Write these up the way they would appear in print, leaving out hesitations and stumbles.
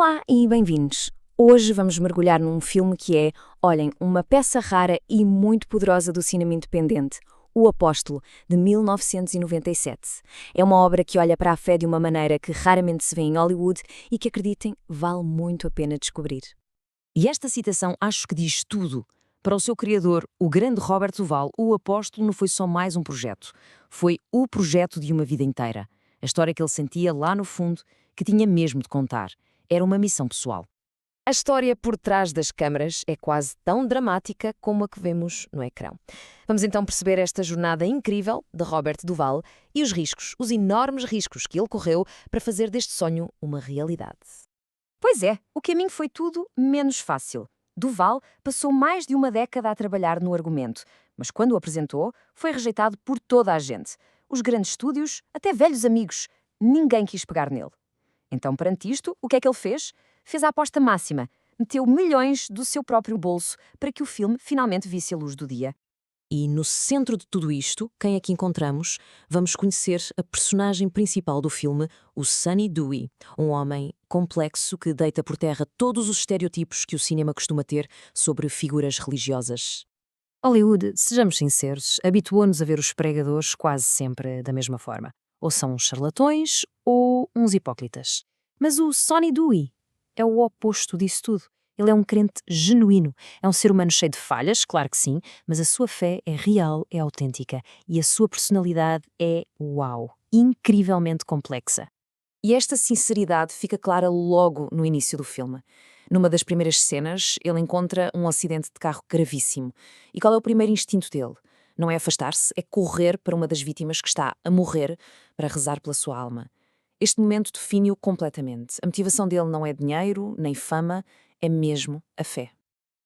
Olá e bem-vindos! Hoje vamos mergulhar num filme que é, olhem, uma peça rara e muito poderosa do cinema independente, O Apóstolo, de 1997. É uma obra que olha para a fé de uma maneira que raramente se vê em Hollywood e que, acreditem, vale muito a pena descobrir. E esta citação acho que diz tudo. Para o seu criador, o grande Robert Duvall, O Apóstolo não foi só mais um projeto. Foi o projeto de uma vida inteira. A história que ele sentia lá no fundo, que tinha mesmo de contar. Era uma missão pessoal. A história por trás das câmaras é quase tão dramática como a que vemos no ecrã. Vamos então perceber esta jornada incrível de Robert Duvall e os riscos, os enormes riscos que ele correu para fazer deste sonho uma realidade. Pois é, o caminho foi tudo menos fácil. Duvall passou mais de uma década a trabalhar no argumento, mas quando o apresentou, foi rejeitado por toda a gente. Os grandes estúdios, até velhos amigos, ninguém quis pegar nele. Então, perante isto, o que é que ele fez? Fez a aposta máxima, meteu milhões do seu próprio bolso para que o filme finalmente visse a luz do dia. E no centro de tudo isto, quem é que encontramos? Vamos conhecer a personagem principal do filme, o Sonny Dewey, um homem complexo que deita por terra todos os estereotipos que o cinema costuma ter sobre figuras religiosas. Hollywood, sejamos sinceros, habituou-nos a ver os pregadores quase sempre da mesma forma. Ou são uns charlatões ou uns hipócritas. Mas o Sonny Dewey é o oposto disso tudo. Ele é um crente genuíno. É um ser humano cheio de falhas, claro que sim, mas a sua fé é real, é autêntica. E a sua personalidade é, uau, incrivelmente complexa. E esta sinceridade fica clara logo no início do filme. Numa das primeiras cenas, ele encontra um acidente de carro gravíssimo. E qual é o primeiro instinto dele? Não é afastar-se, é correr para uma das vítimas que está a morrer para rezar pela sua alma. Este momento define-o completamente. A motivação dele não é dinheiro, nem fama, é mesmo a fé.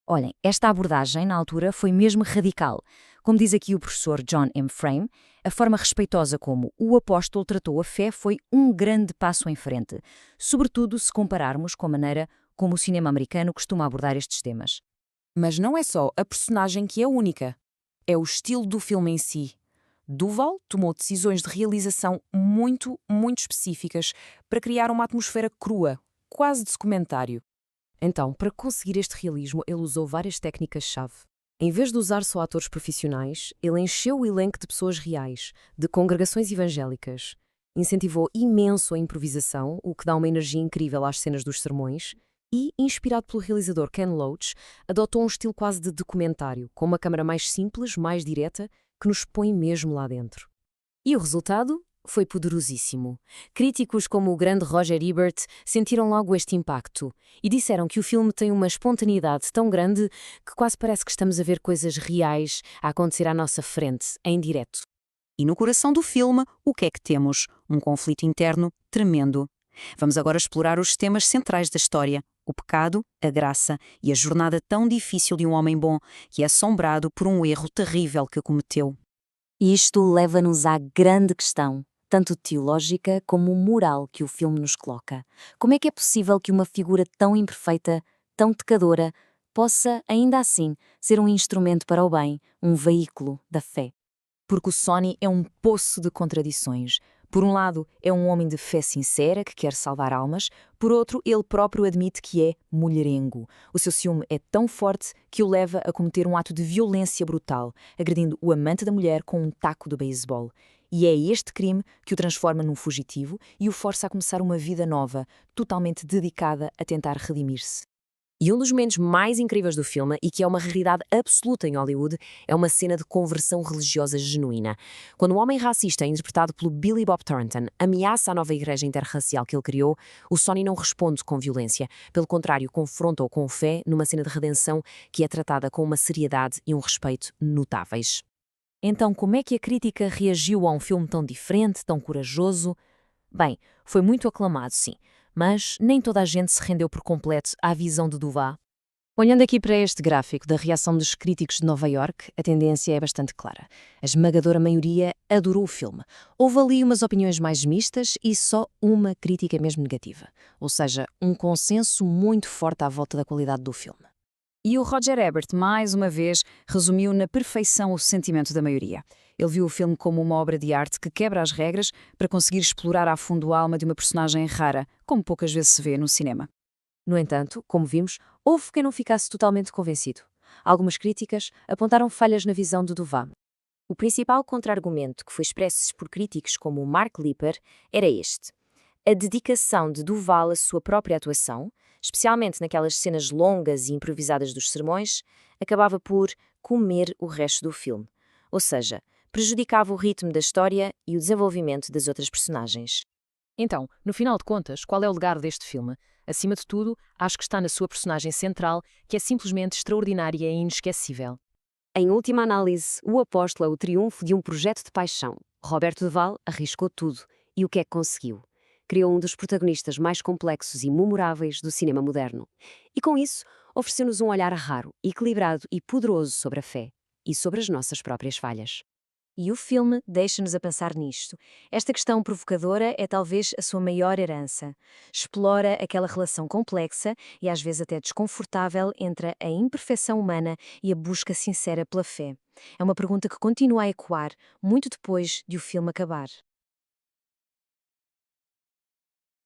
Olhem, esta abordagem, na altura, foi mesmo radical. Como diz aqui o professor John M. Frame, a forma respeitosa como o apóstolo tratou a fé foi um grande passo em frente, sobretudo se compararmos com a maneira como o cinema americano costuma abordar estes temas. Mas não é só a personagem que é única, é o estilo do filme em si. Duvall tomou decisões de realização muito específicas para criar uma atmosfera crua, quase de documentário. Então, para conseguir este realismo, ele usou várias técnicas-chave. Em vez de usar só atores profissionais, ele encheu o elenco de pessoas reais, de congregações evangélicas. Incentivou imenso a improvisação, o que dá uma energia incrível às cenas dos sermões, e, inspirado pelo realizador Ken Loach, adotou um estilo quase de documentário, com uma câmara mais simples, mais direta, que nos põe mesmo lá dentro. E o resultado foi poderosíssimo. Críticos como o grande Roger Ebert sentiram logo este impacto e disseram que o filme tem uma espontaneidade tão grande que quase parece que estamos a ver coisas reais a acontecer à nossa frente, em direto. E no coração do filme, o que é que temos? Um conflito interno tremendo. Vamos agora explorar os temas centrais da história: o pecado, a graça e a jornada tão difícil de um homem bom que é assombrado por um erro terrível que cometeu. Isto leva-nos à grande questão, tanto teológica como moral, que o filme nos coloca. Como é que é possível que uma figura tão imperfeita, tão pecadora, possa, ainda assim, ser um instrumento para o bem, um veículo da fé? Porque o Sonny é um poço de contradições. Por um lado, é um homem de fé sincera que quer salvar almas. Por outro, ele próprio admite que é mulherengo. O seu ciúme é tão forte que o leva a cometer um ato de violência brutal, agredindo o amante da mulher com um taco de beisebol. E é este crime que o transforma num fugitivo e o força a começar uma vida nova, totalmente dedicada a tentar redimir-se. E um dos momentos mais incríveis do filme, e que é uma raridade absoluta em Hollywood, é uma cena de conversão religiosa genuína. Quando um homem racista, interpretado pelo Billy Bob Thornton, ameaça a nova igreja interracial que ele criou, o Sonny não responde com violência. Pelo contrário, confronta-o com fé numa cena de redenção que é tratada com uma seriedade e um respeito notáveis. Então, como é que a crítica reagiu a um filme tão diferente, tão corajoso? Bem, foi muito aclamado, sim. Mas nem toda a gente se rendeu por completo à visão de Duvall. Olhando aqui para este gráfico da reação dos críticos de Nova York, a tendência é bastante clara. A esmagadora maioria adorou o filme. Houve ali umas opiniões mais mistas e só uma crítica mesmo negativa. Ou seja, um consenso muito forte à volta da qualidade do filme. E o Roger Ebert, mais uma vez, resumiu na perfeição o sentimento da maioria. Ele viu o filme como uma obra de arte que quebra as regras para conseguir explorar a fundo a alma de uma personagem rara, como poucas vezes se vê no cinema. No entanto, como vimos, houve quem não ficasse totalmente convencido. Algumas críticas apontaram falhas na visão de Duvall. O principal contra-argumento que foi expresso por críticos como o Mark Lipper era este: a dedicação de Duvall à sua própria atuação, especialmente naquelas cenas longas e improvisadas dos sermões, acabava por comer o resto do filme, ou seja, prejudicava o ritmo da história e o desenvolvimento das outras personagens. Então, no final de contas, qual é o legado deste filme? Acima de tudo, acho que está na sua personagem central, que é simplesmente extraordinária e inesquecível. Em última análise, o Apóstolo é o triunfo de um projeto de paixão. Roberto Duval arriscou tudo. E o que é que conseguiu? Criou um dos protagonistas mais complexos e memoráveis do cinema moderno. E com isso, ofereceu-nos um olhar raro, equilibrado e poderoso sobre a fé e sobre as nossas próprias falhas. E o filme deixa-nos a pensar nisto. Esta questão provocadora é talvez a sua maior herança. Explora aquela relação complexa e às vezes até desconfortável entre a imperfeição humana e a busca sincera pela fé. É uma pergunta que continua a ecoar muito depois de o filme acabar.